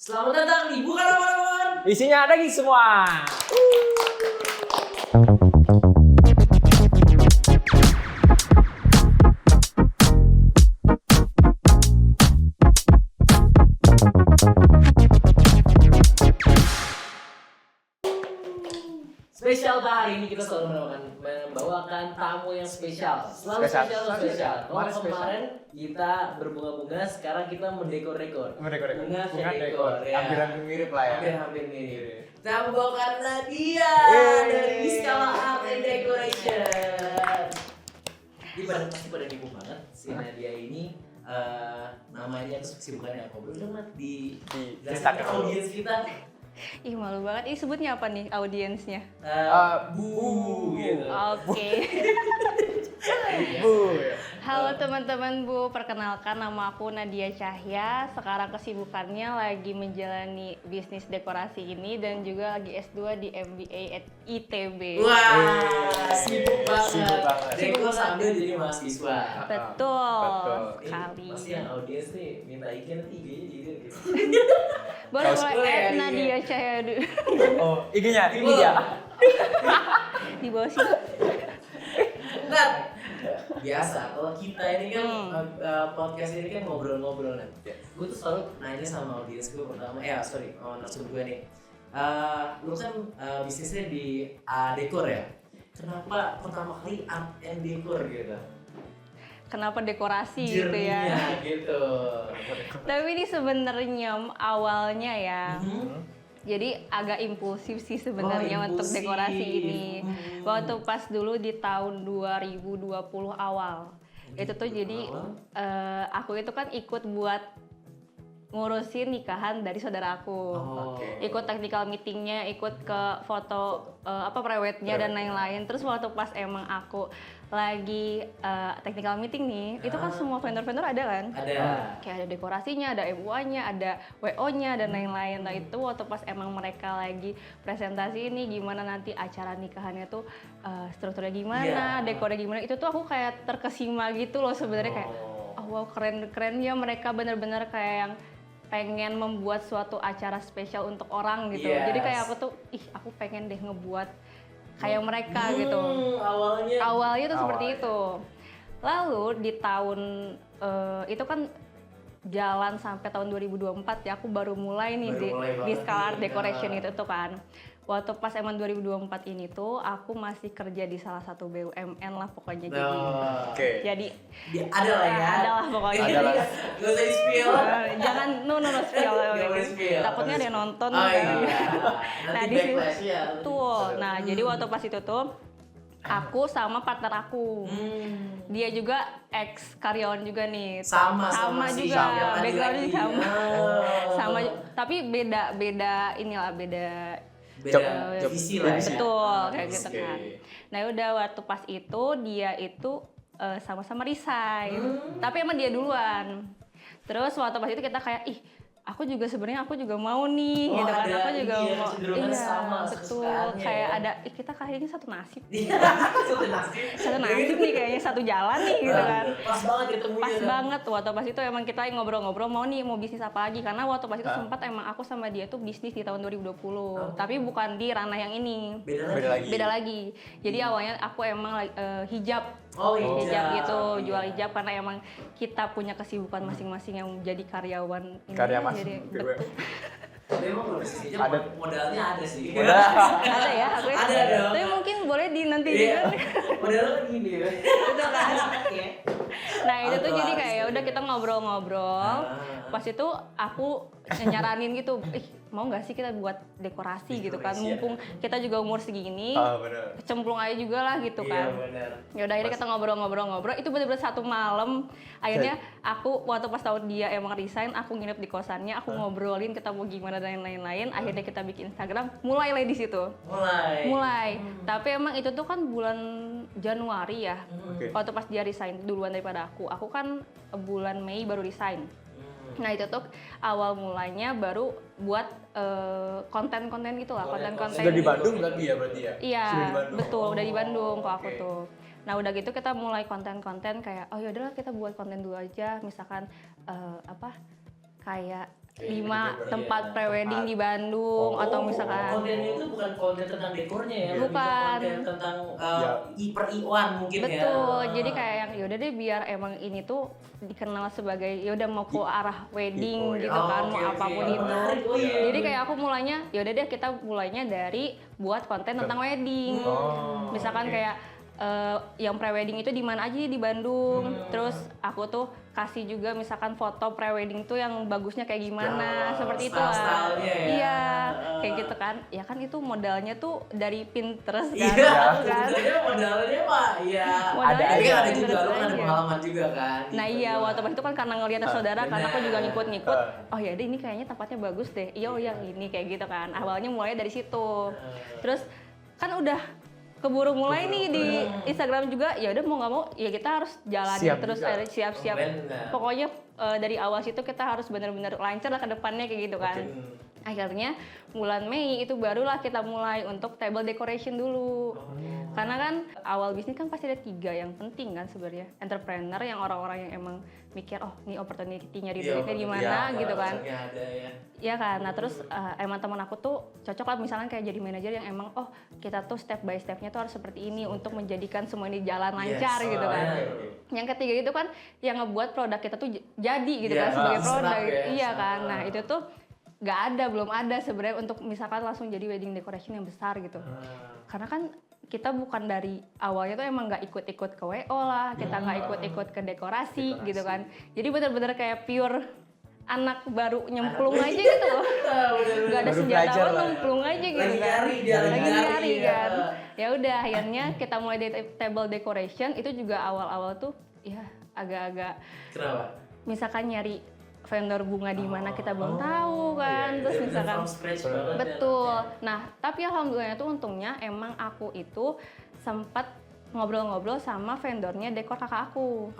Selamat datang di Bukan Lawan. Isinya daging semua. Spesial hari ini kita selalu membawakan tamu yang spesial. Selalu spesial. Kalau kemarin kita berbunga-bunga, sekarang kita mendekor-dekor. Bunga dekor. Ya. Hampir mirip lah ya. Hampir mirip. Kita membawakan Nadia dari Skala Art and Decoration. Pasti pada bingung banget si Nadia ini. Namanya terus kesibukannya apa? Boleh dong di audiens kita. Ih, malu banget. Ini sebutnya apa nih audiensnya? Bu gitu. Oke. Bu. Halo teman-teman Bu, perkenalkan nama aku Nadia Cahya. Sekarang kesibukannya lagi menjalani bisnis dekorasi ini dan juga lagi S2 di MBA at ITB. Wah, sibuk banget. Dekor sambil jadi mahasiswa. Betul Ini sekali. pasti yang audiens nih minta IG nanti IG-nya gitu. Boleh Boleh, Nadia Cahya dulu. Oh, IG-nya ini dia. Di bawah sini. Nah, biasa kalau kita ini kan podcast ini kan ngobrol-ngobrol nih. Gue tuh selalu nanya sama audiens gue pertama, narasumber gue nih. Lu kan bisnisnya di dekor ya. Kenapa pertama kali art and decor gitu? Kenapa dekorasi gitu ya? Journey-nya gitu. Tapi ini sebenarnya awalnya ya. Jadi agak impulsif sih sebenarnya untuk dekorasi ini. Waktu pas dulu di tahun 2020 awal. Itu tuh jadi aku itu kan ikut buat ngurusin nikahan dari saudaraku. Ikut technical meetingnya, ikut ke foto prewednya dan lain-lain. Terus waktu pas emang aku lagi technical meeting nih, itu kan semua vendor-vendor ada kan? Ada. Kayak ada dekorasinya, ada MUA-nya, ada WO-nya dan lain-lain. Nah itu waktu pas emang mereka lagi presentasi ini gimana nanti acara nikahannya tuh strukturnya gimana, dekornya gimana, itu tuh aku kayak terkesima gitu loh sebenarnya kayak wow keren ya, mereka bener-bener kayak yang pengen membuat suatu acara spesial untuk orang gitu. Jadi kayak aku tuh aku pengen deh ngebuat kayak mereka gitu. Awalnya tuh seperti itu. Lalu di tahun itu kan jalan sampai tahun 2024 ya, aku baru mulai nih di Skala Art Decoration itu tuh kan. Waktu pas emang 2024 ini tuh aku masih kerja di salah satu BUMN lah pokoknya jadi Ada lah ya. Ada lah pokoknya. Gak usah di-spill. Jangan no spill. Takutnya ada yang nonton kan. Nah, di backlash ya. Tuh. Nah, jadi waktu pas itu tuh aku sama partner aku. Dia juga ex karyawan juga nih. Sama juga. Backgroundnya sama. Sama tapi beda visi lah ya. Betul, kayak gitu kan. Nah udah waktu pas itu dia itu sama-sama resign. Tapi emang dia duluan. Terus waktu pas itu kita kayak aku juga mau nih gitu kan. Aku juga mau. Sama, betul. Kayak ada kita kayaknya satu nasib. Satu nasib Gitu. nih kayaknya, satu jalan nih gitu kan. Pas banget ketemunya. Pas banget waktu pas itu emang kita ngobrol-ngobrol mau bisnis apa lagi, karena waktu pas itu sempat emang aku sama dia tuh bisnis di tahun 2020. Tapi bukan di ranah yang ini. Beda lagi. Jadi awalnya aku emang hijab. Hijab gitu, jual hijab karena emang kita punya kesibukan masing-masing yang jadi karyawan ini. Jadi betul. Tapi emang bisnis hijab modalnya ada sih. Ada ya, aku Ada dong. Tapi mungkin boleh nanti Iya. juga. Modalnya kan gini ya. Betul kan? Nah itu tuh jadi kayak udah kita ngobrol-ngobrol. Pas itu aku nyaranin gitu, mau nggak sih kita buat dekorasi gitu kan, mumpung kita juga umur segini, cemplung aja juga lah gitu kan. Ya udah akhirnya kita ngobrol-ngobrol, itu bener-bener satu malam. Akhirnya aku waktu pas tahu dia emang resign, aku nginep di kosannya, aku ngobrolin kita mau gimana dan lain-lain. Akhirnya kita bikin Instagram, mulai di situ. Mulai. Tapi emang itu tuh kan bulan Januari ya. Waktu pas dia resign duluan daripada aku kan bulan Mei baru resign. Nah itu tuh awal mulanya baru buat konten-konten gitu lah, konten-konten. Sudah di Bandung berarti ya? Iya, betul, udah di Bandung kok aku Oke. tuh. Nah udah gitu kita mulai konten-konten kayak, oh yaudahlah kita buat konten dulu aja, misalkan kayak 5 tempat prewedding di Bandung atau misalkan kontennya itu bukan konten tentang dekornya ya, lebih ke Bukan. konten tentang per-iwan mungkin ya. betul. Jadi kayak yang yaudah deh biar emang ini tuh dikenal sebagai yaudah mau ke arah wedding gitu kan, mau apapun itu. Jadi kayak aku mulainya yaudah deh kita mulainya dari buat konten tentang wedding. Misalkan kayak yang prewedding itu di mana aja di Bandung. Terus aku tuh kasih juga misalkan foto prewedding tuh yang bagusnya kayak gimana, seperti itu lah. Style-stylenya ya. Iya, kayak gitu kan. Ya kan itu modalnya tuh dari Pinterest kan. Iya, kan? sebenarnya modalnya Pak, iya. Modalnya Tapi kan ada dari juga, lu Pinterest kan ada aja. pengalaman juga kan. Nah gitu. iya, waktu pas itu kan karena ngeliat saudara, karena aku juga benar. ngikut-ngikut. Oh ya deh ini kayaknya tempatnya bagus deh. Iya, oh yang ini kayak gitu kan. Awalnya mulai dari situ. Terus kan udah keburu mulai nih di Instagram juga. Ya udah mau nggak mau ya kita harus jalan Siap terus juga. ada siap-siap. Benar. Pokoknya dari awal situ kita harus benar-benar lancar lah ke depannya kayak gitu kan. Akhirnya bulan Mei itu barulah kita mulai untuk table decoration dulu. Karena kan awal bisnis kan pasti ada 3 yang penting kan sebenarnya. Entrepreneur yang orang-orang yang emang mikir oh ini opportunity nyari duitnya gimana gitu kan. Ada ya. Iya kan, nah terus emang teman aku tuh cocok lah misalnya kayak jadi manajer yang emang oh kita tuh step by stepnya tuh harus seperti ini untuk menjadikan semua ini jalan lancar Yes. gitu kan. Yang ketiga itu kan yang ngebuat produk kita tuh jadi gitu kan sebagai produk. Iya kan, nah itu tuh belum ada sebenarnya untuk misalkan langsung jadi wedding decoration yang besar gitu. Karena kan kita bukan dari awalnya tuh emang nggak ikut-ikut ke WO lah, kita nggak ikut-ikut ke dekorasi gitu kan. Jadi benar-benar kayak pure anak baru nyemplung aja gitu loh. Gak ada Baru senjata belajar apa lah. nyemplung aja gitu Lagi kan. nyari dia, lagi nyari, kan. ya. Ya udah akhirnya kita mulai dari table decoration itu juga awal-awal tuh ya agak-agak Kenapa? misalkan nyari vendor bunga di mana kita belum tahu kan. Terus misalkan From scratch banget ya. betul. Nah, tapi alhamdulillah tuh untungnya emang aku itu sempat ngobrol-ngobrol sama vendornya dekor kakak aku.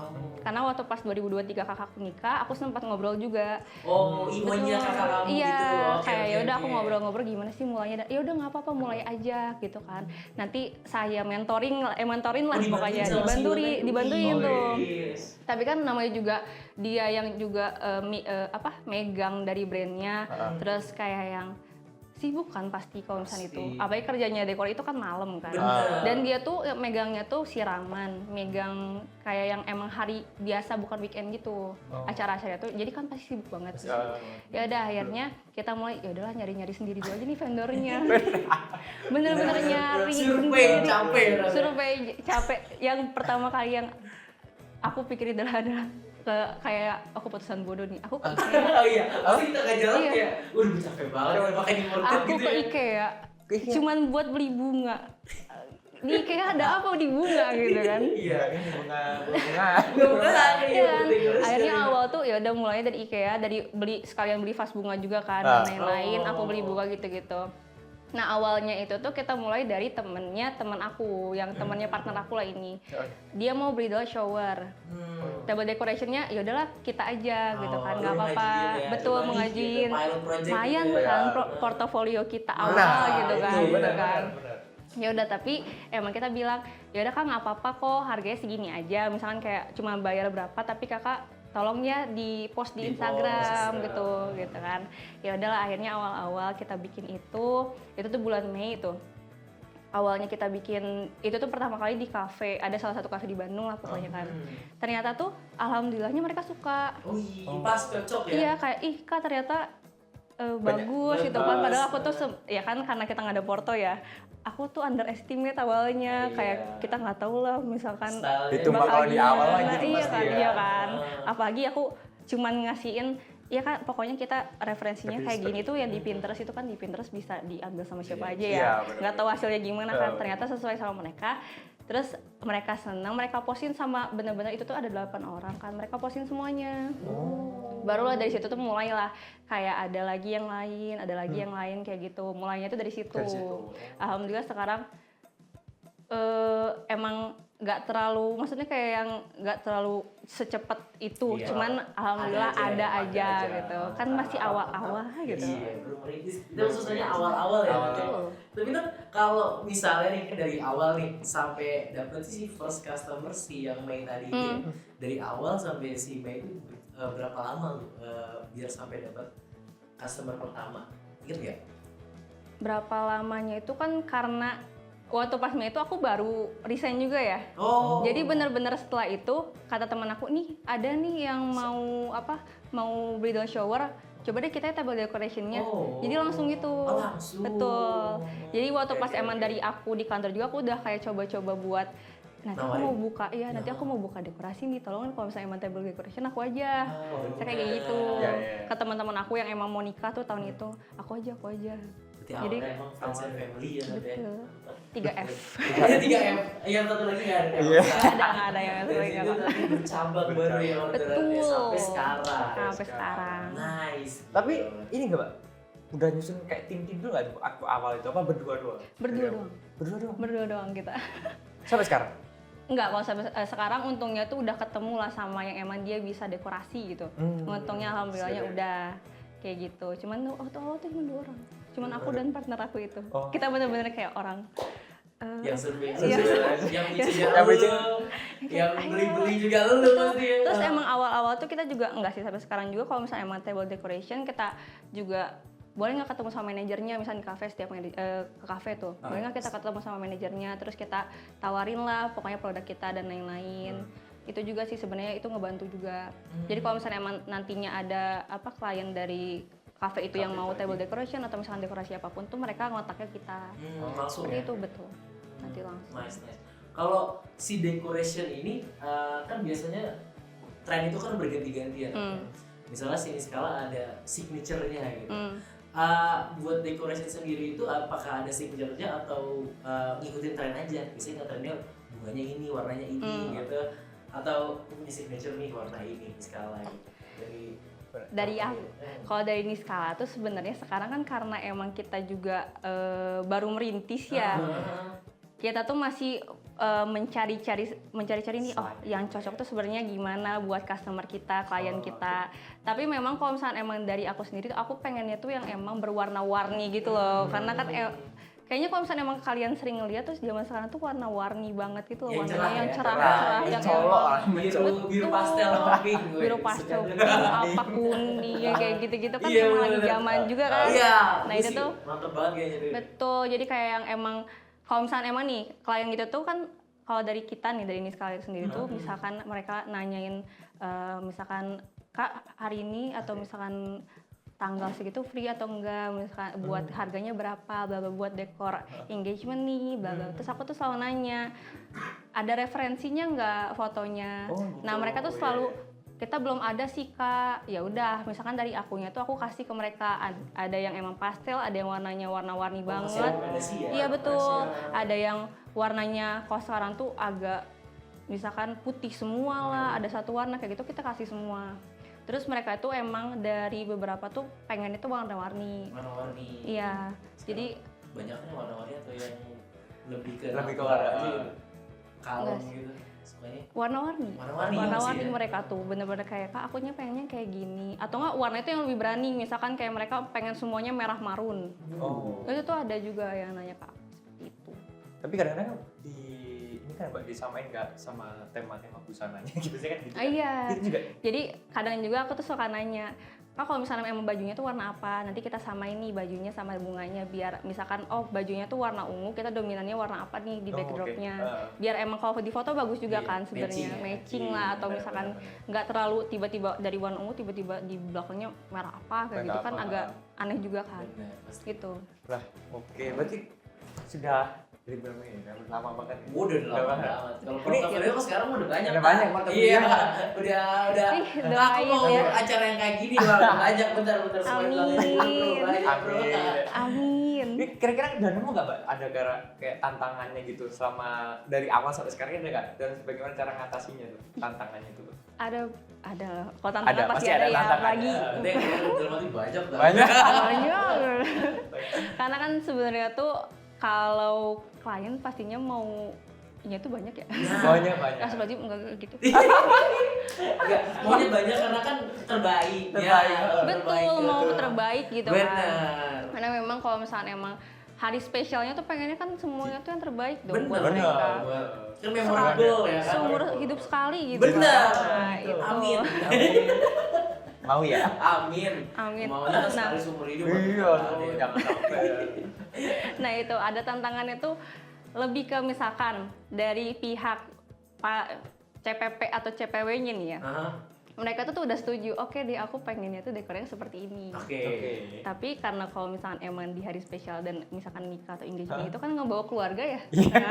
Karena waktu pas 2023 kakakku nikah, aku sempat ngobrol juga. Oh, ibunya Betul. kakak kamu Iya, gitu. Oke, kayak oke, ya udah aku oke. ngobrol-ngobrol gimana sih mulainya. Ya udah nggak apa-apa mulai aja gitu kan. Nanti saya mentorin lah dibantuin pokoknya sama si dibantuin Ibu. tuh. Yes. Tapi kan namanya juga dia yang juga megang dari brandnya, terus kayak yang sibuk kan pasti kalau misalnya itu. Apalagi kerjanya dekor itu kan malam kan. Bener. Dan dia tuh megangnya tuh siraman, megang kayak yang emang hari biasa bukan weekend gitu. Acara-acara tuh jadi kan pasti sibuk banget. Ya udah akhirnya kita mulai ya udahlah nyari-nyari sendiri dulu aja nih vendornya. Bener-bener nyari Survei sendiri. capek rasanya. Survei capek. Yang pertama kali yang aku pikirin adalah kayak aku putusan bodoh nih. Aku ke IKEA. Oh iya, pasti kita nggak jalan Iya. kayak, udah gue capek banget, pakai di market Aku gitu ke ya. IKEA cuman buat beli bunga. Di IKEA ada apa di bunga gitu kan? Iya. Ini bunga. Iya kan? Akhirnya awal tuh ya udah mulai dari IKEA, dari sekalian beli vas bunga juga kan dan lain-lain. Aku beli bunga gitu-gitu. Nah awalnya itu tuh kita mulai dari temen aku, yang temennya partner aku lah ini. Dia mau beli doll shower. Table decorationnya ya udahlah kita aja gitu kan, nggak apa-apa. Betul mengajuin. Lumayan kan portofolio kita awal gitu kan. Ya udah tapi emang kita bilang ya udah Kak nggak apa-apa kok harganya segini aja. Misalkan kayak cuma bayar berapa tapi Kakak tolong ya di post di Instagram gitu kan. Ya udahlah akhirnya awal-awal kita bikin itu tuh bulan Mei itu. Awalnya kita bikin itu tuh pertama kali di kafe, ada salah satu kafe di Bandung lah pokoknya kan. Ternyata tuh alhamdulillahnya mereka suka. Oh iya, pas cocok ya. Iya kayak ih Kak ternyata bagus gitu kan. Padahal aku tuh ya kan karena kita nggak ada porto ya. Aku tuh underestimate awalnya, kayak kita nggak tahu lah misalkan Itu mah kalau di awal mah gitu iya pasti kan, ya. iya kan. Apalagi aku cuman ngasihin, ya kan pokoknya kita referensinya kayak gini tuh yang di Pinterest itu kan di Pinterest bisa diambil sama siapa aja ya. Iya, bener. Nggak tahu hasilnya gimana kan, ternyata sesuai sama mereka. Terus mereka senang, mereka posting sama bener-bener itu tuh ada 8 orang kan, mereka posting semuanya. Barulah dari situ tuh mulailah kayak ada lagi yang lain, ada lagi yang lain kayak gitu. Mulainya tuh dari situ. Alhamdulillah sekarang emang nggak terlalu, maksudnya kayak yang nggak terlalu secepat itu, cuman alhamdulillah ada aja gitu. Kan masih awal-awal gitu. Iya, belum merintis. Itu maksudnya awal-awal ya. Tapi kan kalau misalnya nih kan dari awal nih sampai dapet sih first customer si yang Mei tadi itu ya. Dari awal sampai si Mei itu berapa lama lu biar sampai dapat customer pertama? Ingat nggak? Berapa lamanya itu kan karena waktu pas Mei itu aku baru resign juga ya. Oh. Jadi bener-bener setelah itu kata teman aku nih ada nih yang mau bridal shower, coba deh kita table decoration-nya. Oh. Jadi langsung gitu. Oh, langsung. Betul. Jadi waktu pas Oke, emang oke. dari aku di kantor juga aku udah kayak coba-coba buat nanti aku Nawarin. mau buka nanti aku mau buka dekorasi nih, tolong kalau misalnya emang table decoration aku aja. Saya kayak gitu. Ya, ya. Ke teman-teman aku yang emang mau nikah tuh tahun itu, aku aja. Berarti Jadi- awalnya emang friends and family ya berarti ya. Betul. 3F. Iya 3M. Yang satu lagi nggak ada. Iya. Nggak ada yang Dari satu lagi situ nggak apa. nanti bercabang baru ya orderannya Betul. sampai sekarang. Sampai sekarang. Nice. Tapi ini nggak Mbak? Udah nyusun kayak tim-tim dulu nggak waktu awal itu apa berdua doang? Berdua doang. Berdua doang. Kita. Sampai sekarang? Enggak, kalau sampai sekarang untungnya tuh udah ketemu lah sama yang emang dia bisa dekorasi gitu. Untungnya alhamdulillahnya siap. udah kayak gitu. Cuman waktu awal tuh cuma 2 orang. Cuman aku dan partner aku itu. Oh. Kita bener-bener kayak orang Yang survei, Iya. yang bicara Yang lu, bicara. yang beli-beli juga lu Betul. pasti ya. Terus emang awal-awal tuh kita juga enggak sih sampai sekarang juga kalau misalnya emang table decoration kita juga boleh nggak ketemu sama manajernya misalnya di kafe setiap ke kafe tuh boleh nggak kita ketemu sama manajernya terus kita tawarin lah pokoknya produk kita dan lain-lain itu juga sih sebenarnya itu ngebantu juga jadi kalau misalnya emang nantinya ada klien dari kafe itu yang mau table decoration atau misalnya dekorasi apapun tuh mereka ngontaknya kita Langsung seperti ya. itu betul nanti langsung Nice. Kalau si decoration ini kan biasanya tren itu kan berganti-ganti ya. Misalnya sini skala ada signature-nya gitu. Buat decoration sendiri itu apakah ada signature-nya atau ngikutin tren aja? Biasanya trennya bunganya ini, warnanya ini gitu. Atau ini signature nih warna ini skala gitu. Dari aku kalau dari Niskala tuh sebenarnya sekarang kan karena emang kita juga baru merintis ya kita tuh masih mencari-cari nih yang cocok tuh sebenarnya gimana buat customer kita, klien kita. Tapi memang kalau misalnya emang dari aku sendiri aku pengennya tuh yang emang berwarna-warni gitu loh. Karena kan kayaknya kalau misalnya emang kalian sering ngeliat tuh zaman sekarang tuh warna-warni banget gitu loh, warnanya yang cerah-cerah yang colok lah, biru pastel sama pink. biru pastel, biru apa kuning kayak gitu-gitu kan Iya, emang lagi bener. zaman juga kan. Iya. Nah itu tuh mantep banget kayaknya tuh. betul. Jadi kayak yang emang kalau misalnya emang nih klien gitu tuh kan kalau dari kita nih dari Niskala sendiri tuh misalkan mereka nanyain misalkan Kak hari ini atau misalkan tanggal segitu free atau enggak misalkan buat harganya berapa bla bla buat dekor engagement nih bla bla. Terus aku tuh selalu nanya ada referensinya enggak fotonya. Nah mereka tuh selalu kita belum ada sih Kak. Ya udah misalkan dari akunya tuh aku kasih ke mereka ada yang emang pastel, ada yang warnanya warna-warni banget. Iya betul. Ada yang warnanya kalau sekarang tuh agak misalkan putih semua lah, ada satu warna kayak gitu kita kasih semua. Terus mereka itu emang dari beberapa tuh pengen itu warna-warni. Warna-warni. Iya. Jadi banyaknya warna-warni atau yang lebih ke warna aja aja. kalem gitu sukanya warna-warni masih ya? mereka tuh bener-bener kayak Kak akunya pengennya kayak gini atau enggak warna itu yang lebih berani misalkan kayak mereka pengen semuanya merah marun. Itu tuh ada juga yang nanya Kak seperti itu. Tapi kadang-kadang ini kan Mbak disamain nggak sama tema-tema busananya gitu sih kan gitu. Iya. Itu juga. Jadi kadang juga aku tuh suka nanya, Kak kalau misalnya emang bajunya tuh warna apa, nanti kita samain nih bajunya sama bunganya biar misalkan bajunya tuh warna ungu, kita dominannya warna apa nih di backdropnya. Biar emang kalau di foto bagus juga kan sebenarnya matching lah atau misalkan nggak terlalu tiba-tiba dari warna ungu tiba-tiba di belakangnya merah apa kayak gitu kan agak aneh juga kan. Gitu. Lah, oke. Berarti sudah dari berapa ini? Lama banget. Udah lama banget. Kalau portofolio kan sekarang udah banyak. Udah banyak portofolio. Iya, udah. Aku mau ya. acara yang kayak gini bang, banyak bentar Amin. Ini kira-kira udah nemu nggak Mbak? Ada kayak tantangannya gitu selama dari awal sampai sekarang ada nggak? Dan bagaimana cara ngatasinya tuh tantangannya itu? Ada lah. Kalau tantangan pasti ada ya lagi. Nanti dalam arti banyak. Banyak. Karena kan sebenarnya tuh kalau klien pastinya mau nya tuh banyak ya. Banyak. Astagfirullahaladzim enggak gitu. Enggak, maunya banyak karena kan terbaik. Betul, mau terbaik gitu kan. Benar. Karena memang kalau misalnya emang hari spesialnya tuh pengennya kan semuanya tuh yang terbaik dong buat Benar. mereka. Kan memorable ya kan. Seumur hidup sekali gitu. Benar. Nah, itu. Amin. Mau ya? Amin. Maunya kan Nah. sekali seumur hidup. Iya, jangan sampai. Nah itu ada tantangannya tuh lebih ke misalkan dari pihak Pak CPP atau CPW-nya nih ya. Aha, Mereka tuh udah setuju, oke deh aku pengennya tuh dekornya seperti ini. Oke. Tapi karena kalau misalkan emang di hari spesial dan misalkan nikah atau engagement itu kan ngebawa keluarga ya. Iya.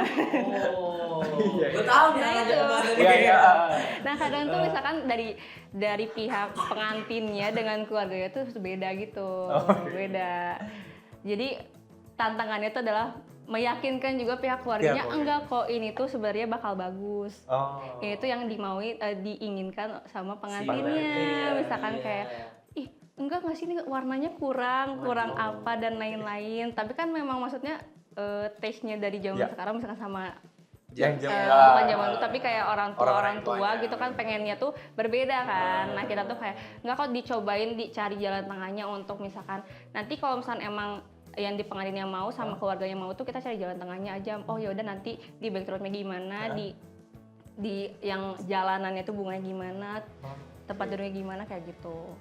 Oh, Iya, gue iya. tahu nih Nah, aja itu. bahasa Iya, dia. iya. Nah kadang tuh misalkan dari pihak pengantinnya dengan keluarganya tuh beda gitu, beda. Jadi tantangannya itu adalah meyakinkan juga pihak keluarganya Pihak enggak kok ini tuh sebenarnya bakal bagus. Oh. Ini tuh yang diinginkan sama pengantinnya. pengantinnya, Misalkan iya. kayak ih enggak nggak sih ini warnanya kurang Waduh. apa dan lain-lain. Tapi kan memang maksudnya taste-nya dari zaman Ya. sekarang misalkan sama Yang bukan zaman dulu tapi kayak orang tua tuanya. gitu kan pengennya tuh berbeda kan. Nah kita tuh kayak nggak kok dicobain dicari jalan tengahnya untuk misalkan nanti kalau misalkan emang yang di pengantinnya mau sama keluarganya mau tuh kita cari jalan tengahnya aja. Oh ya udah nanti di backdropnya gimana, di yang jalanannya tuh bunganya gimana, tempat duduknya gimana kayak gitu.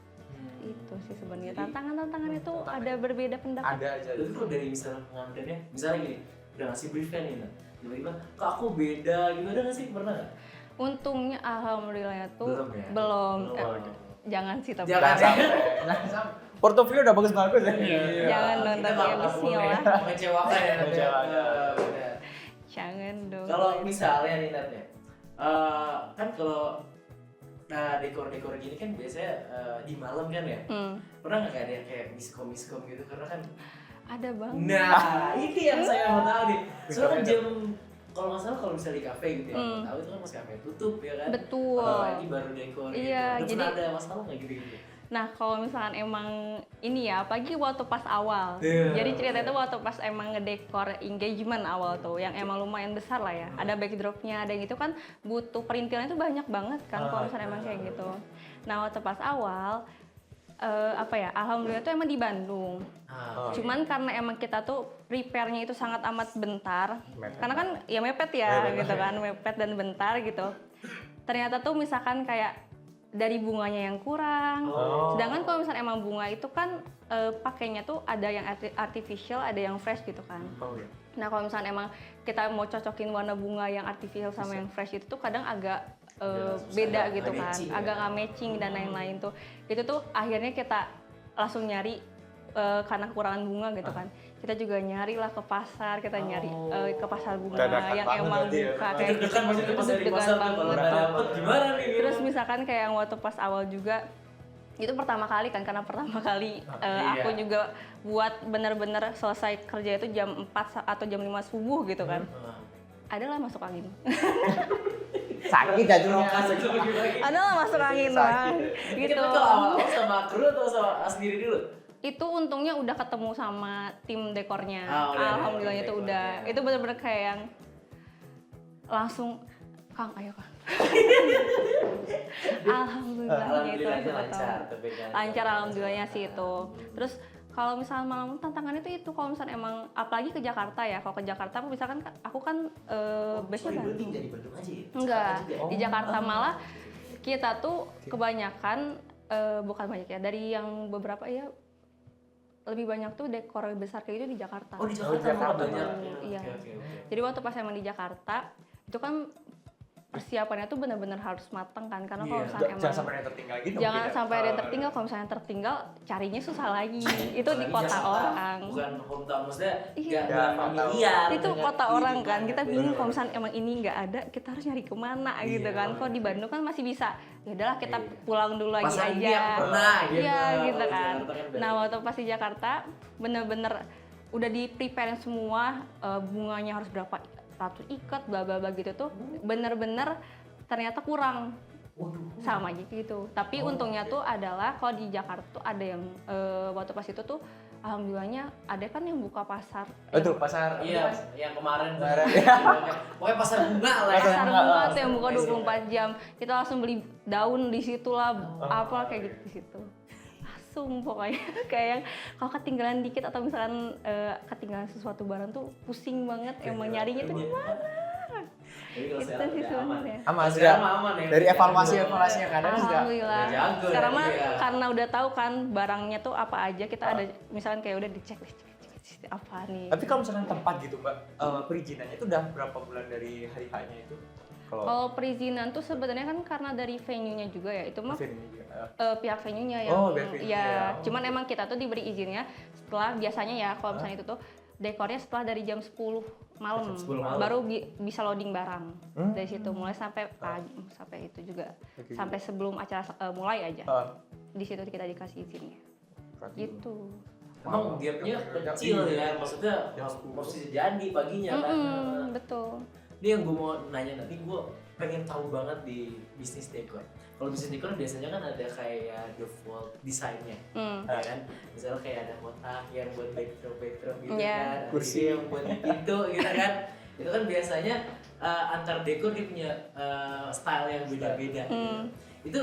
Itu sih sebenarnya tantangannya tuh ada berbeda pendapat. Ada aja. Tapi kalau dari misalnya pengantinnya, misalnya gini, udah ngasih brief kan ini, tiba-tiba, kak aku beda gitu, ada nggak sih? Pernah nggak? Untungnya alhamdulillah tuh Belum ya? belum. Belum. Jangan sih tapi Jangan. Jangan sampai. Portofolio udah bagus-bagus ya. Jangan dong, Kita tapi nggak ya boleh bismillah. mengecewakan ya. Nat, ya. Mengecewakan. Bener. Jangan dong. Kalau misalnya nih Nat ya, kan kalau dekor-dekor gini kan biasanya di malam kan ya. Pernah nggak kayak ada yang kayak miskom gitu karena kan. Ada banget. Nah ini yang saya mau tahu nih. Soalnya kan jam kalau nggak salah kalau misalnya di kafe gitu ya, aku tahu itu kan masih kafe tutup ya kan. Betul. Ini baru dekor. Iya, gitu. jadi- Ada masalah nggak gitu? Nah kalau misalkan emang ini ya, apalagi waktu pas awal. Iya. Jadi cerita itu waktu pas emang ngedekor engagement awal tuh, yang emang lumayan besar lah ya. Ada backdropnya, ada yang itu kan butuh perintilan itu banyak banget kan kalau misalnya emang kayak gitu. Nah waktu pas awal, alhamdulillah tuh emang di Bandung. Cuman karena emang kita tuh prepare-nya itu sangat amat bentar. Mepet. Karena kan ya mepet ya gitu kan, mepet dan bentar gitu. Ternyata tuh misalkan kayak dari bunganya yang kurang. Sedangkan kalau misalnya emang bunga itu kan pakainya tuh ada yang artificial, ada yang fresh gitu kan. Oh iya. Nah kalau misalnya emang kita mau cocokin warna bunga yang artificial sama yang fresh itu tuh kadang agak beda agak gitu nggak kan, matching ya. agak nggak matching dan lain-lain tuh. Itu tuh akhirnya kita langsung nyari karena kekurangan bunga gitu kan. Kita juga nyari lah ke pasar, kita nyari ke pasar bunga Dadakan yang banget emang berarti ya. buka kayak gitu. Deg-degan maksudnya pas dari Deg-degan pasar tuh kalau banget. nggak dapet gimana nih? Gitu. Terus misalkan kayak yang waktu pas awal juga itu pertama kali kan, karena pertama kali aku Iya. juga buat bener-bener selesai kerja itu jam 4 atau jam 5 subuh gitu kan. Adalah masuk angin. Sakit jatuhnya. Adalah masuk angin Sakit. bang. Gitu. Itu kalau awal-awal sama kru atau sama sendiri dulu? Itu untungnya udah ketemu sama tim dekornya. Udah, Alhamdulillahnya tim itu udah. dekornya. Itu bener-bener kayak yang langsung Kang, ayo Kang. Alhamdulillahnya itu Alhamdulillahnya aku lancar, ketemu. tapi kan. Lancar alhamdulillahnya sih itu. Terus kalau misalnya malam tantangannya itu kalau misalnya emang apalagi ke Jakarta ya. Kalau ke Jakarta misalkan aku kan base-nya Sorry, berarti Bandung. nggak di Bandung aja ya? Enggak, Jakarta juga ya? di Jakarta malah kita tuh kebanyakan bukan banyak ya, dari yang beberapa ya lebih banyak tuh dekor besar kayak gitu di Jakarta. Oh di Jakarta, Jakarta. malah banyak. Iya. Oke. Jadi waktu pas emang di Jakarta itu kan persiapannya tuh benar-benar harus matang kan, karena kalau Iya. misalnya emang Jangan sampai ada yang tertinggal gitu. jangan mungkin ya. sampai ada yang tertinggal. Kalau misalnya tertinggal carinya susah lagi. Itu di Apalagi kota Jakarta, orang. Bukan hometown, maksudnya Iya. nggak familiar. Itu dengan kota orang ini kan, kita bingung bener. kalau misalnya emang ini nggak ada, kita harus nyari kemana gitu Iya, kan. Kalau di Bandung kan masih bisa, ya udahlah kita pulang dulu lagi Pasar ini aja. yang pernah gitu. Iya gitu Kalau kan. Jakarta beda. Nah waktu pas di Jakarta bener-bener udah di prepare semua, bunganya harus berapa ratus ikat bla bla bla gitu tuh, bener-bener ternyata kurang. Waduh. Sama aja gitu. Tapi untungnya tuh adalah kalau di Jakarta tuh ada yang waktu pas itu tuh alhamdulillahnya ada kan yang buka pasar. Itu pasar. Iya, yang kemarin. Kemarin. Pokoknya pasar bunga lah ya. Pasar bunga, bunga tuh yang buka Pasar 24 jam. Kita langsung beli daun di situ lah, apa kayak gitu di situ. Langsung pokoknya kayak yang kalau ketinggalan dikit atau misalkan ketinggalan sesuatu barang tuh pusing banget, emang nyarinya tuh gimana. Jadi kalau Itu sekarang sih udah aman. sebenarnya. Aman sudah. Sekarang aman ya. Dari Sekarang evaluasi yang ada sudah. Alhamdulillah. udah jago Sekarang ya, mah iya. karena udah tahu kan barangnya tuh apa aja, kita ada misalkan kayak udah dicek apa nih. Tapi kalau misalnya tempat gitu Mbak, perizinannya itu udah berapa bulan dari hari H-nya itu? Kalau perizinan tuh sebenarnya kan karena dari venue-nya juga ya, itu mah venue juga. pihak venue-nya yang Oh, pihak venue-nya. ya. Oh. Cuman emang kita tuh diberi izinnya setelah biasanya ya kalau misalnya itu tuh dekornya setelah dari jam 10 malam, 10 malam. baru bisa loading barang. Dari situ mulai sampai pagi sampai itu juga. Oke. Sampai sebelum acara mulai aja. Ah. Di situ kita dikasih izinnya. Gitu. Emang gapnya kecil ya, maksudnya masih jadi paginya kan. Betul. Ini yang gue mau nanya nanti, gue pengen tahu banget di bisnis dekor. Kalau bisnis dekor biasanya kan ada kayak default desainnya, ya kan? Misalnya kayak ada kotak yang buat backdrop gitu kan, kursi yang buat pintu gitu kan. Itu kan biasanya antar dekor dia punya style yang beda-beda. Gitu. Itu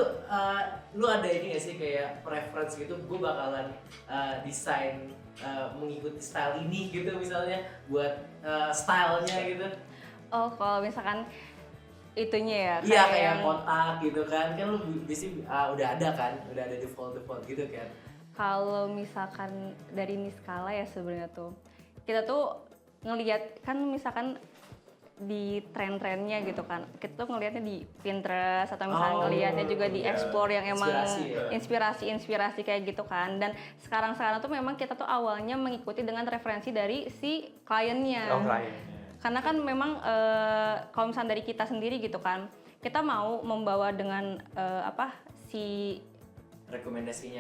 lu ada ini gak sih kayak preference gitu, gue bakalan desain mengikuti style ini gitu misalnya buat stylenya gitu. Oh, kalau misalkan itunya ya Iya kayak kotak gitu kan lu biasanya udah ada kan, udah ada default gitu kan. Kalau misalkan dari Niskala ya sebenarnya tuh kita tuh ngelihat kan misalkan di tren-trennya gitu kan, kita tuh ngelihatnya di Pinterest atau misalnya ngelihatnya juga di explore yang emang inspirasi kayak gitu kan. Dan sekarang tuh memang kita tuh awalnya mengikuti dengan referensi dari si kliennya. Karena kan memang kalau misalnya dari kita sendiri gitu kan, kita mau membawa dengan si rekomendasi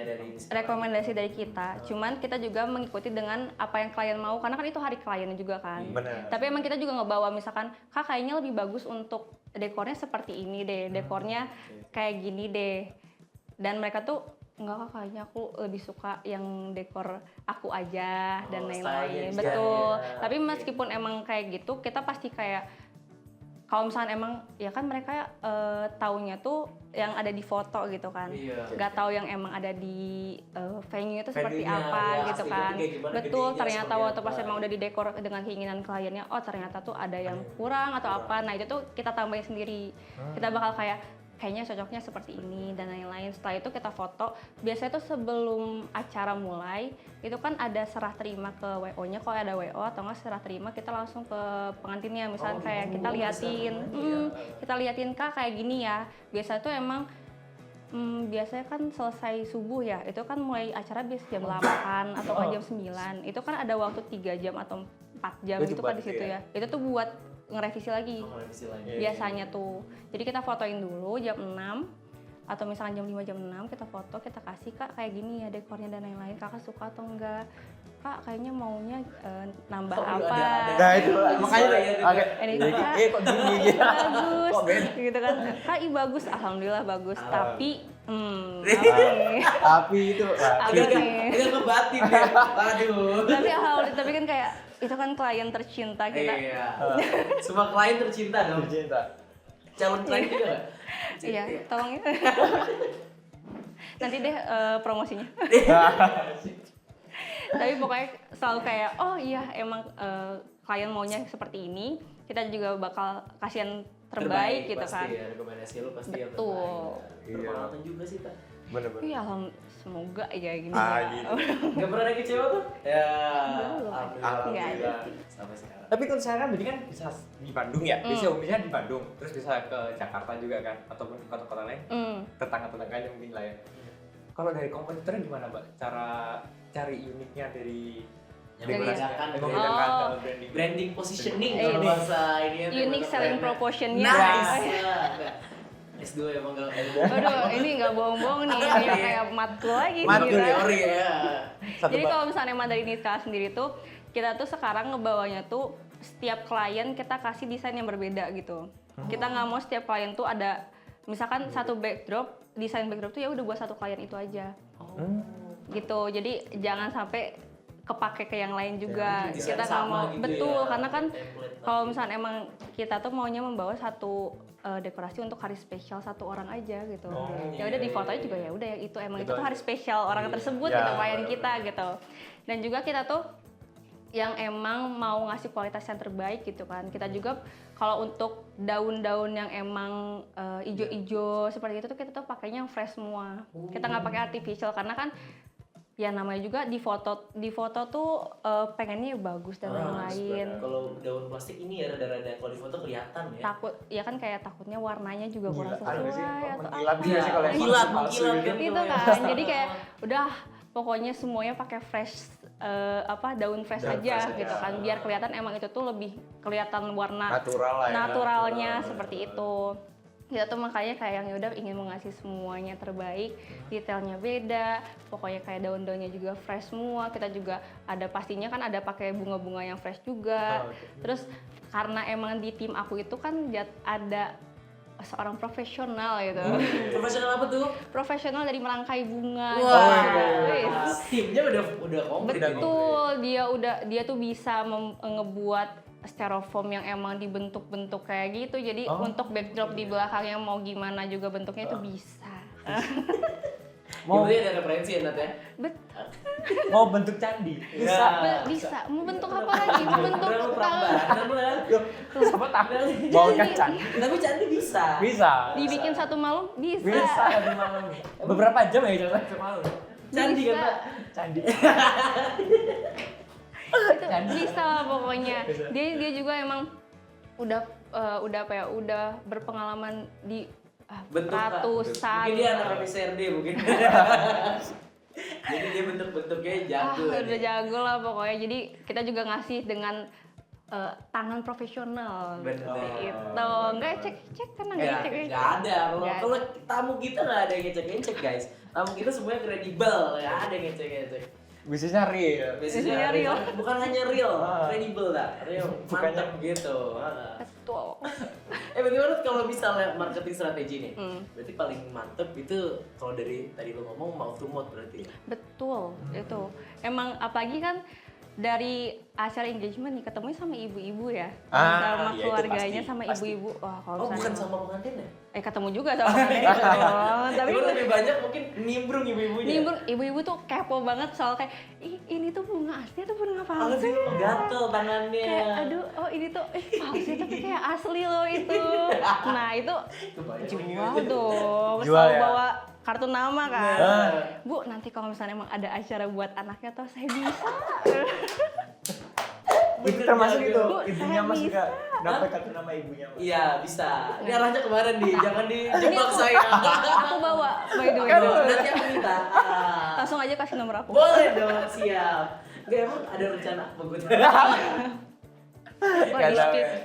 dari kita. Cuman kita juga mengikuti dengan apa yang klien mau, karena kan itu hari kliennya juga kan. Bener. Tapi emang kita juga ngebawa misalkan, Kak kayaknya lebih bagus untuk dekornya seperti ini deh, dekornya kayak gini deh. Dan mereka tuh enggak, Kak kayaknya aku lebih suka yang dekor aku aja dan lain-lain. Betul. Tapi meskipun emang kayak gitu, kita pasti kayak kalau misalnya emang ya kan mereka taunya tuh yang ada di foto gitu kan, nggak tahu yang emang ada di venue itu seperti apa gitu kan. Betul, ternyata waktu pas emang udah didekor dengan keinginan kliennya, oh ternyata tuh ada yang kurang atau apa, nah itu tuh kita tambahin sendiri. Kita bakal kayaknya cocoknya seperti ini dan lain-lain. Setelah itu kita foto. Biasanya tuh sebelum acara mulai itu kan ada serah terima ke WO-nya, kalau ada WO atau nggak serah terima kita langsung ke pengantinnya. Misalnya kayak kita liatin Kak kayak gini ya. Biasa tuh emang biasanya kan selesai subuh ya, itu kan mulai acara biasa jam 8 atau jam 9. Itu kan ada waktu 3 jam atau 4 jam gitu kan di situ ya. Itu tuh buat ngerevisi lagi. Biasanya tuh. Jadi kita fotoin dulu jam 6 atau misalkan jam 5 jam 6 kita foto, kita kasih Kak kayak gini ya dekornya dan lain-lain. Kakak suka atau enggak? Kak kayaknya maunya nambah apa? Nah itu makanya ini kok gini gitu. Bagus. Kok beda? Gitu kan. Kak bagus, alhamdulillah bagus. Tapi Tapi itu Agak ngebatin ya. Aduh. tapi kan kayak itu kan klien tercinta kita. Iya. Semua klien tercinta dong. Calon klien juga nggak? Iya, tolong ya. Nanti deh promosinya. Tapi pokoknya selalu kayak, oh iya emang klien maunya seperti ini, kita juga bakal kasih yang terbaik gitu pasti kan. Ya, rekomendasi lu pasti yang Betul. terbaik. Berpengalaman juga sih, Pak. bener-bener. Iya, semoga ya gini. Gitu. Gak pernah ada kecewa tuh? Ya, Belum. alhamdulillah. Sampai sekarang. Tapi kalau sekarang berarti kan bisa di Bandung ya, bisa umumnya di Bandung, terus bisa ke Jakarta juga kan, ataupun ke kota-kota lain, tetangga-tetangganya mungkin lah ya. Kalau dari kompetitornya gimana Mbak? Cara cari uniknya dari Yang membedakan, branding positioning Iya. kalau bahasa ini ya, Unique selling proportion-nya. Nice. S2 emang gak Aduh, ini nggak bohong-bohong nih, ini kayak matkul lagi. Matkul gila. teori ya. Jadi kalau misalnya emang dari Niskala sendiri tuh, kita tuh sekarang ngebawanya tuh setiap klien kita kasih desain yang berbeda gitu. Kita nggak mau setiap klien tuh ada, misalkan satu backdrop, desain backdrop tuh ya udah buat satu klien itu aja. Gitu, jadi jangan sampai kepake ke yang lain juga. Jadi Kita nggak mau, gitu betul, ya, karena kan template kalau misalnya emang kita tuh maunya membawa satu dekorasi untuk hari spesial satu orang aja gitu. Ya udah di fotonya juga ya udah itu emang itu tuh hari spesial orang tersebut gitu klien kita gitu. Dan juga kita tuh yang emang mau ngasih kualitas yang terbaik gitu kan. Kita juga kalau untuk daun-daun yang emang ijo-ijo seperti itu tuh kita tuh pakainya yang fresh semua. Kita nggak pakai artificial karena kan ya namanya juga di foto tuh pengennya bagus dan lain-lain. Kalau daun plastik ini ya rada-rada kalau di foto kelihatan ya. Takut ya kan kayak takutnya warnanya juga kurang Anu sih, sesuai atau mengkilat apa. juga sih kalau yang Kilat, palsu mengkilat gitu. kan. Gitu kan. Jadi kayak udah pokoknya semuanya pakai fresh daun fresh Daun aja fresh gitu aja. kan. Biar kelihatan emang itu tuh lebih kelihatan warna Natural lah ya. naturalnya seperti itu. Kita tuh makanya kayak yang udah ingin mengasih semuanya terbaik, detailnya beda, pokoknya kayak daun-daunnya juga fresh semua. Kita juga ada pastinya kan ada pakai bunga-bunga yang fresh juga. Terus karena emang di tim aku itu kan ada seorang profesional gitu. Profesional apa tuh? Profesional dari merangkai bunga. Wah, timnya udah komplit ini. Betul, dia tuh bisa ngebuat styrofoam yang emang dibentuk-bentuk kayak gitu. Jadi untuk backdrop di belakangnya mau gimana juga bentuknya itu bisa. Mau Berarti ada referensi ya Nat ya? mau bentuk candi. Bisa. Mau bentuk apa lagi? Mau bentuk Udah lu perambahan lah. Siapa tahu mau kan candi. Tapi candi bisa. Bisa. dibikin satu malam bisa. Bisa di malam. Beberapa jam ya jalan ke malam. Candi kan Bisa. Pak? Candi. Itu bisa lah pokoknya. Bisa. Dia juga emang udah berpengalaman di Bentuk Pak. ratusan. Mungkin dia anak KPSRD mungkin. Jadi dia bentuk-bentuknya jago. Udah jago lah pokoknya. Jadi kita juga ngasih dengan tangan profesional. Bener. Seperti itu. Enggak cek kan enggak cek. Nggak ada. Nggak Kalau tamu kita nggak ada yang ngecek-ngecek guys. Tamu kita semuanya kredibel, nggak ada yang ngecek-ngecek. Bisnisnya real. Bisnisnya real. Bukan hanya real, kredibel lah, real, Bukannya- mantap gitu. Betul. Bagaimana kalau misalnya marketing strategi nih? Hmm. Berarti paling mantep itu kalau dari tadi lo ngomong mouth to mouth berarti ya? Betul, itu. Emang apalagi kan dari acara engagement nih ketemunya sama ibu-ibu ya. Sama iya, itu keluarganya pasti, sama pasti. ibu-ibu. Wah, kalau Oh bukan misalnya sama pengantin ya? ketemu juga sama pengantin dong. Tapi Cuma lebih banyak mungkin nimbrung ibu-ibunya. nih ibu-ibu tuh kepo banget soal kayak ini tuh bunga asli atau bunga palsu? Gatel tangannya. Kayak aduh, oh ini tuh palsu tapi kayak asli loh itu. Nah, itu jual dong. Jual Selalu ya? bawa kartu nama kan. Nah. Bu, nanti kalau misalnya emang ada acara buat anaknya tuh saya bisa. Itu termasuk Bener, itu. Bu, Ibunya saya Mas juga bisa. dapat kartu nama ibunya Mas. Iya bisa. Ini arahnya kemarin di, jangan dijebak saya. Aku bawa by the way. Nanti aku minta. Langsung aja kasih nomor aku. Boleh dong, siap. Gak emang ada rencana apa gue? Wah,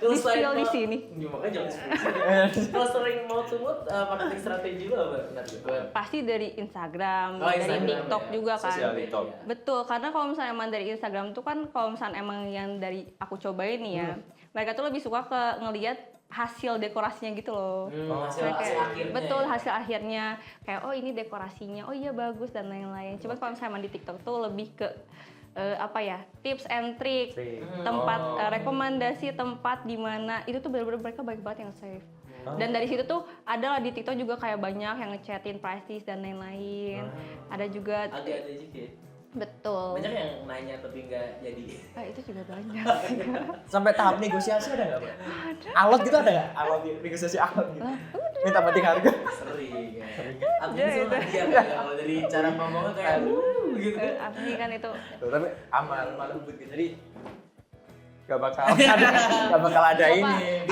di spill di sini. Ya, makanya jangan spill. Kalau sering mau tumut, marketing strategi lo apa? Bentar, gue. Pasti dari Instagram, Oh, dari Instagram, TikTok ya. juga kan. Sosial TikTok. Betul, karena kalau misalnya emang dari Instagram tuh kan kalau misalnya emang yang dari aku cobain nih ya, mereka tuh lebih suka ke ngelihat hasil dekorasinya gitu loh. Hasil Kayak- akhirnya. betul, hasil akhirnya kayak oh ini dekorasinya, oh iya bagus dan lain-lain. Coba kalau misalnya emang di TikTok tuh lebih ke tips and trick, tempat rekomendasi tempat di mana itu tuh benar-benar mereka baik banget yang save. Dan dari situ tuh ada lah di TikTok juga kayak banyak yang ngechatin price list dan lain-lain. Ada juga Ada juga. betul. Banyak yang nanya tapi nggak jadi. Itu juga banyak. Sampai tahap negosiasi ada nggak, Mbak? Alot gitu ada nggak? Alot negosiasi alot gitu. Minta penting harga. Sering. Aku sama dia kan kalau dari cara ngomongnya kayak gitu. Asli kan itu. Tuh, tapi aman, lembut gitu. Jadi nggak bakal ada ini.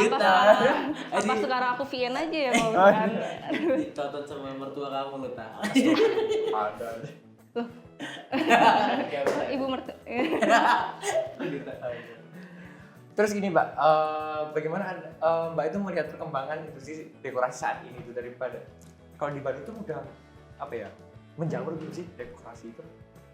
Apa sekarang aku VN aja ya mau bukan? Ditonton sama mertua kamu lo tak? Ada. Ibu mertua. Terus gini Mbak, bagaimana Mbak itu melihat perkembangan industri dekorasi saat ini itu daripada kalau di Bandung itu udah apa ya menjamur gitu sih dekorasi itu?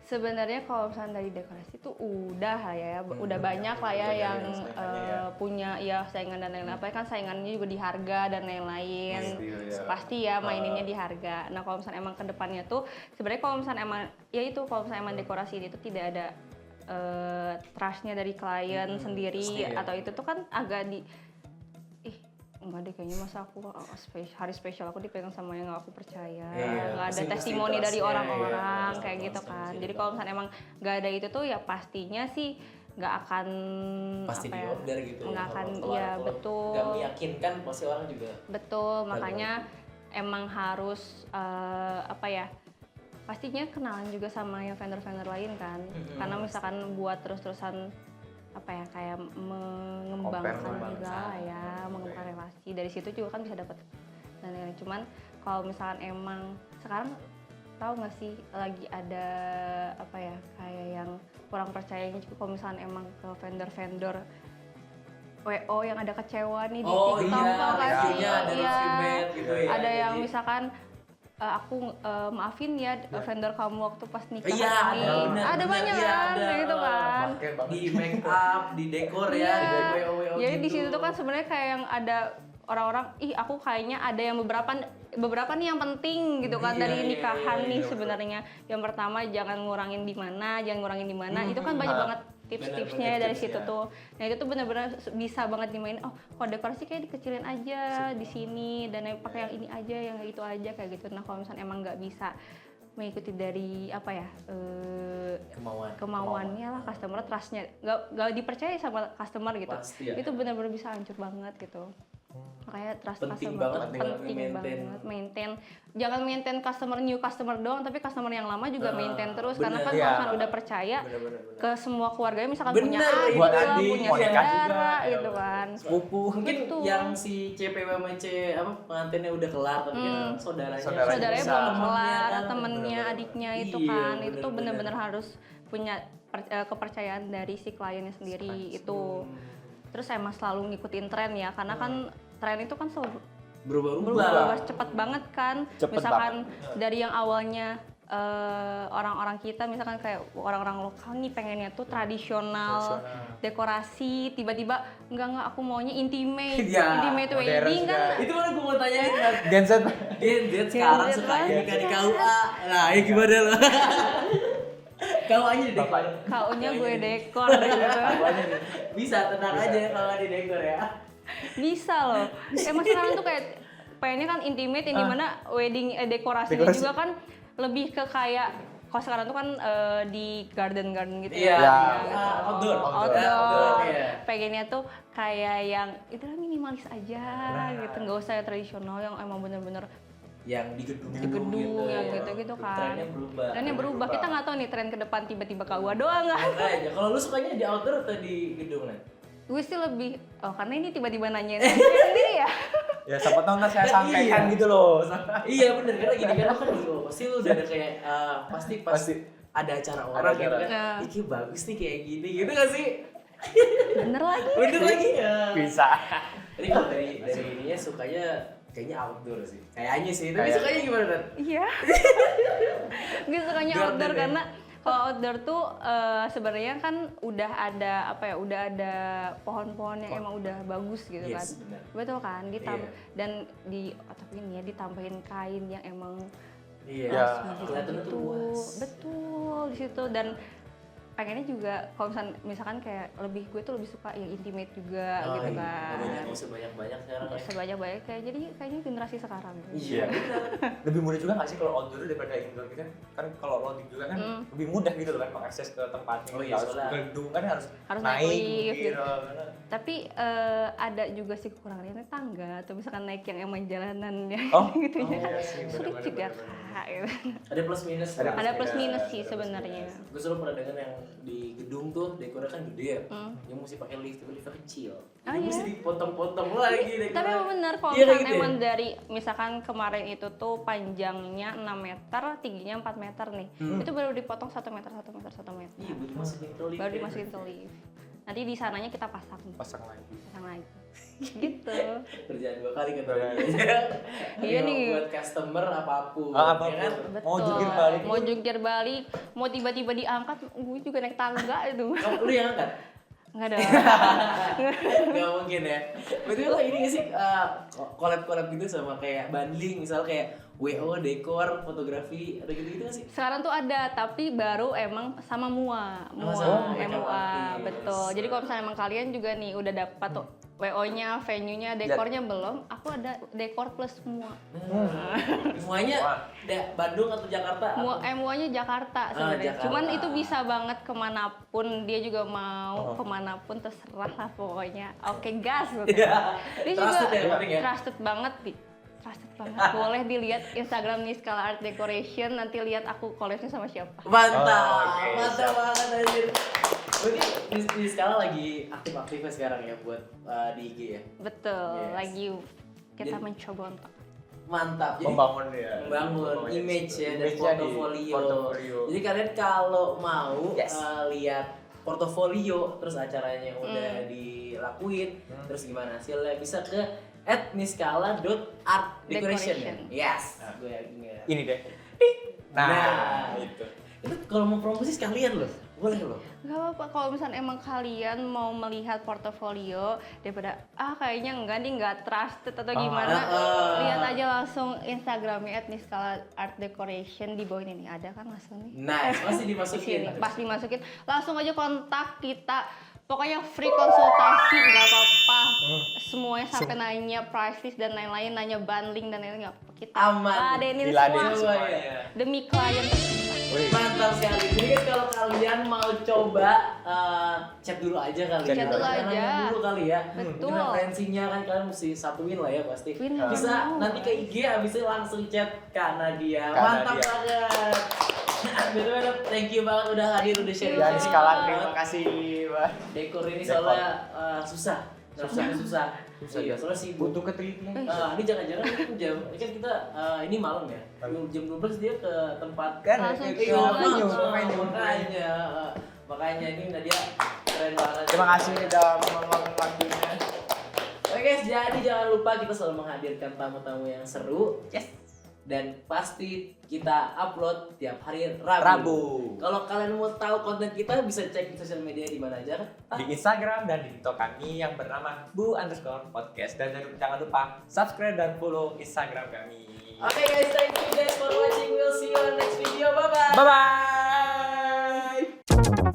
Sebenarnya kalau misalnya dari dekorasi itu udah lah ya, udah banyak lah ya udah yang banyak saingannya ya. punya ya saingan dan lain-lain. Apa kan saingannya juga di harga dan lain-lain. Pasti, ya. Pasti ya maininnya di harga. Nah kalau misalnya emang kedepannya tuh sebenarnya kalau misalnya emang ya itu kalau misalnya emang dekorasi ini tuh tidak ada trustnya dari klien sendiri pasti, ya. atau itu tuh kan agak enggak deh kayaknya masa aku hari spesial aku dipegang sama yang nggak aku percaya, Iya, nggak ada pasti testimoni dari trust-nya, orang-orang iya, kayak gitu trust kan. mesti Jadi kalau misalnya emang nggak ada itu tuh ya pastinya sih nggak akan pasti apa di ya, order gitu nggak akan, kalau iya kalau betul. nggak meyakinkan pasti orang juga Betul, makanya emang harus apa ya, pastinya kenalan juga sama yang vendor-vendor lain kan. Karena misalkan buat terus-terusan apa ya, kayak mengembangkan juga ya, mengembangkan relasi. Dari situ juga kan bisa dapat dan lain-lain. Cuman kalau misalkan emang sekarang tahu nggak sih lagi ada apa ya, kayak yang kurang percayanya juga kalau misalkan emang ke vendor-vendor WO yang ada kecewa nih di TikTok, tau nggak sih? ada Iya, feedback gitu ya. ada yang Jadi, misalkan aku maafin ya vendor kamu waktu pas nikah iya, ini. ada, banyak iya, kan, ada. gitu kan. di make up, di dekor ya, Iya. di WO Jadi gitu. di situ tuh kan sebenarnya kayak yang ada orang-orang, ih aku kayaknya ada yang beberapa nih yang penting gitu kan dari nikahan nih sebenarnya. Yang pertama jangan ngurangin di mana, itu kan banyak banget tips-tipsnya dari situ tuh. Nah itu tuh benar-benar bisa banget dimainin. Oh, kalau dekorasi kayak dikecilin aja di sini dan pakai yang ini aja, yang itu aja kayak gitu. Nah kalau misalnya emang nggak bisa mengikuti dari apa ya kemauannya lah customer, trustnya nggak dipercaya sama customer gitu. Pasti, ya. Itu benar-benar bisa hancur banget gitu. Makanya trust Penting customer banget, tuh penting banget maintain. Jangan maintain new customer doang, tapi customer yang lama juga maintain terus. Karena kan kalau misalkan udah percaya ke semua keluarganya, misalkan punya adik, punya saudara gitu kan, sepupu. Mungkin yang si CPW sama pengantinnya udah kelar, tapi kan saudaranya bisa. belum kelar, kan, temennya, adiknya itu Iya, kan, itu tuh bener-bener. benar-benar harus punya kepercayaan dari si kliennya sendiri itu. Terus emang selalu ngikutin tren ya, karena kan tren itu kan selalu berubah cepat banget kan. Misalkan dari yang awalnya orang-orang kita, misalkan kayak orang-orang lokal nih pengennya tuh tradisional, dekorasi, tiba-tiba enggak aku maunya intimate wedding kan. Itu mana gue mau tanyain kan. Gen Z sekarang suka nikah di KUA. Nah, ya gimana lo? KUA-nya di dekor. KU-nya gue dekor gitu. Bisa, tenang aja kalau di dekor ya. Bisa loh. Emang sekarang tuh kayak pengennya kan intimate, yang dimana wedding dekorasinya juga kan lebih ke kayak, kalau sekarang tuh kan di garden gitu outdoor. Iya. Pengennya tuh kayak yang itu minimalis aja gitu, nggak usah yang tradisional yang emang bener-bener yang di gedung gitu, yang gitu kan. Trennya berubah. Kita nggak tahu nih tren ke depan tiba-tiba KUA doang nggak? Makanya, kalau lu sukanya di outdoor atau di gedung nih? Gue sih lebih, karena ini tiba-tiba nanyain sendiri ya. Ya siapa tahu ntar saya sampaikan gitu loh. Iya bener, karena gini kan pasti lu udah ada kayak pasti ada acara orang gitu kan. Iki bagus nih kayak gini gitu gak sih? Bener lagi ya. Bisa. Jadi kalau dari ininya sukanya kayaknya outdoor sih. Kayaknya sih, tapi sukanya gimana kan? Iya. Gue sukanya outdoor karena kalau outdoor tuh sebenarnya kan udah ada pohon-pohon yang emang udah bagus gitu kan. Bener. Betul kan? Dan ditambahin kain yang emang kelihatan tuh luas. Betul di situ. Dan pengennya juga kalau misalkan kayak gue tuh lebih suka yang intimate juga gitu kan. Sebanyak-banyak sekarang ya. Sebanyak-banyak kayaknya generasi sekarang. Iya. Lebih mudah juga nggak sih kalau outdoor daripada indoor gitu kan kalau loading juga kan lebih mudah gitu loh kan mengakses ke tempatnya. Gedung kan harus naik gitu. Tapi ada juga sih kekurangannya tangga atau misalkan naik yang emang jalanan ya gitu ya. Sulit juga Kak. Ada plus minus. Ada plus minus sih sebenarnya. Gue selalu pernah dengar yang di gedung tuh dekornya kan gede ya. Dia mesti pakai lift, tapi liftnya kecil. Jadi mesti dipotong-potong lagi dekornya. Tapi emang bener kalau misalkan emang dari misalkan kemarin itu tuh panjangnya 6 meter, tingginya 4 meter nih. Itu baru dipotong 1 meter. Iya, baru dimasukin ke lift. Nanti di sananya kita pasang lagi. Gitu. Kerjaan 2 kali kan dia. Iya nih. Buat customer apapun. Ya kan? Betul. Mau jungkir balik, mau tiba-tiba diangkat, gue juga naik tangga itu. Lu yang angkat? Enggak dong. Gak mungkin ya. Berarti lo ini sih collab gitu sama kayak bundling, misal kayak WO, dekor, fotografi, ada gitu-gitu gak sih? Sekarang tuh ada, tapi baru emang sama MUA, MUA, betul. Jadi kalau misalnya emang kalian juga nih udah dapat WO-nya, venue-nya, dekornya belum. Aku ada dekor plus semua. Semuanya Bandung atau Jakarta? MUA-nya Jakarta sebenarnya. Jakarta. Cuman itu bisa banget kemanapun, dia juga mau kemanapun terserah lah pokoknya. Oke gas gitu. Iya. Dia Trusted juga ya, penting ya? trusted banget. Trusted banget. Boleh dilihat Instagram Niskala Art Decoration, nanti lihat aku collabnya sama siapa. Mantap, Oke, mantap siap. banget anjir. Berarti di skala lagi aktif-aktifnya sekarang ya buat di IG ya? Betul, Yes. lagi kita Jadi- mencoba untuk Mantap. Jadi Membangun ya. membangun image ya dan Image-nya di portofolio. Jadi kalian kalau mau Yes. lihat portofolio terus acaranya udah dilakuin, terus gimana hasilnya bisa ke @niskala.art_decoration. Decoration. Yes. Nah. Gue yakin. Ini deh. Nah. itu. Itu kalau mau promosi sekalian loh. Boleh loh. Gak apa-apa kalau misalnya emang kalian mau melihat portofolio daripada kayaknya enggak nih nggak trusted atau gimana, lihat aja langsung Instagramnya @niskala_art_decoration di bawah ini ada kan langsung nih. Nice, pasti Di dimasukin. sini pas dimasukin langsung aja kontak kita. Pokoknya free konsultasi nggak apa-apa. Semuanya sampai nanya price list dan lain-lain, nanya bundling dan lain-lain nggak apa-apa. Kita Aman. ladenin Diladenin semua semuanya. demi klien. Wih. Mantap sekali. Jadi guys kalau kalian mau coba chat dulu aja kali. Chat dulu aja. Kenalan dulu kali ya. Betul. Ini referensinya kan kalian mesti satuin lah ya pasti. Win Bisa mau. nanti ke IG abisnya langsung chat Kak Nadia. Kak Mantap Nadia. banget. Betul-betul thank you banget udah hadir udah sharing. Dan skala terima kasih, Wah. Dekor ini Dekor. soalnya susah. Susah. Iya, soalnya sibuk. Butuh ketelitian. Ini jangan-jangan ini jam, ini kan kita ini malam ya. Jam 12 dia ke tempat Kan Langsung ke ke venue, venue. makanya ini Nadia keren banget. Terima kasih udah meluangkan waktunya. Oke guys, jadi jangan lupa kita selalu menghadirkan tamu-tamu yang seru. Yes. Dan pasti kita upload tiap hari Rabu. Kalau kalian mau tahu konten kita bisa cek di sosial media di mana aja. Di Instagram dan di TikTok kami yang bernama bu_podcast. Dan jangan lupa subscribe dan follow Instagram kami. Oke guys, thank you guys for watching. We'll see you on next video. Bye bye. Bye bye.